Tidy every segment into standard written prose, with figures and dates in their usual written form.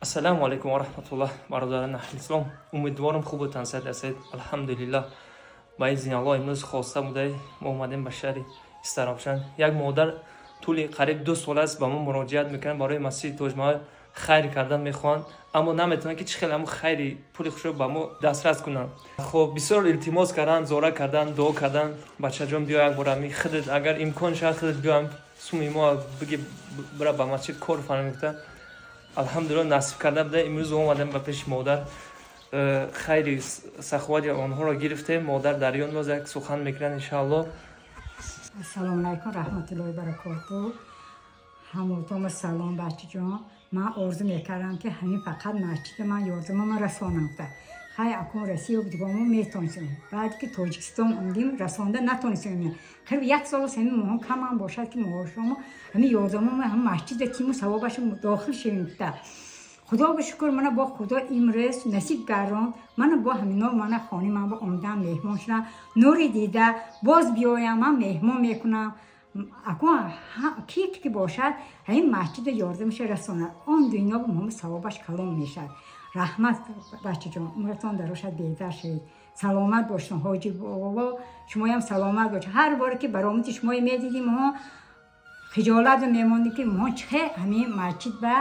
Ассаламу алейкум ва рахматуллах, бародарон аҳли ислом. Умедворам хубатан саъд ҳастед. Алҳамдулиллаҳ. Ба изни Аллоҳ имрӯз хоста будаи мо омадем ба шаҳри Истаробшан. Як модар тӯли қариб 2 сол аст ба мо муроҷиат мекунад, барои масҷиди Тоҷмаҳал хайр кардан мехоҳанд, аммо наметавонанд ки чӣ хеле ҳамун хайри пули худшро ба мо дастрас кунанд. Хоб бисёр илтимос карданд, зора карданд, дуо карданд. Бачаҷон биё як бора ми худат агар имкон шавад худат биёам суми мо биги бира ба масҷид кор фармон гуфта. Алҳамдулиллаҳ насиб карда буда имрӯз омадем ба пеши модар хайри саховати онҳоро гирифтем. Модар дар ён як сухан мекунад иншааллоҳ. Ассалому алайкум раҳматуллоҳи баракотуҳ. Ҳамотома салом бачаҷон. Ман орзу мекардам ки ҳамин фақат масҷиди ман ёрдамама расонам гуфта. Хай акун Россия дигомо метонистем. Баъде ки Тоҷикистон омдим расонда натонистем. Қариб 1 сол ҳамин моҳон камам бошад ки моҳошомо ҳамин ёрдамама ҳам масҷида тиму савобашо дохил шавем гуфта. Худо ба шукр мана бо худо имрӯз насиб гардонд. Мана бо ҳамино мана хони ман бо омдам меҳмон шудам. Нури дида боз биёям ман меҳмон мекунам. Акун ки бошад ҳамин масҷида ёрдамаша расонад. Он дуниё бо мо савобаш калон мешавад. Раҳмат бачаҷон, умратон дарошад беҳтар шавед. Саломат бошед ҳоҷи бобо, шумоям саломат бошед. Ҳар боре ки баромади шумо медидим мо хиҷолат мемондем ки мо чӣ ҳамин масҷид ба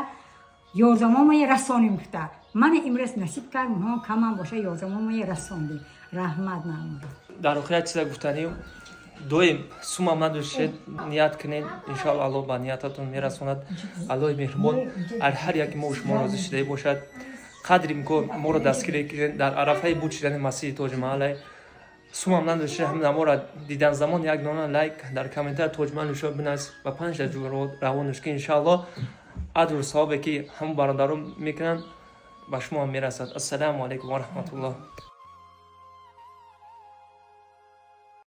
ёрдамома расонем гуфта. Мана имрӯз насиб кард мо камам боша ёрдамома расондем. Раҳмат мамнун. Дар охир чиза гуфтанӣ доим сумам надошед, ният кунед, иншоаллоҳ Аллоҳ ба ниятатон мерасонад. Аллоҳи меҳрубон ҳар яке мо шумо розӣ шуда бошад. қадри имкон моро дастгир кунед дар арафаи буд шудани масҷиди Тоҷмаҳал. Сумам надошед ҳамин моро дидан замон як дона лайк дар комментар Тоҷмаҳал нишон бинавис ба 5 ҷо равонаш ки иншааллоҳ аҷру савобе ки ҳамон бародарон мекунанд ба шумо мерасад. Ассаламу алайкум ва раҳматуллоҳ.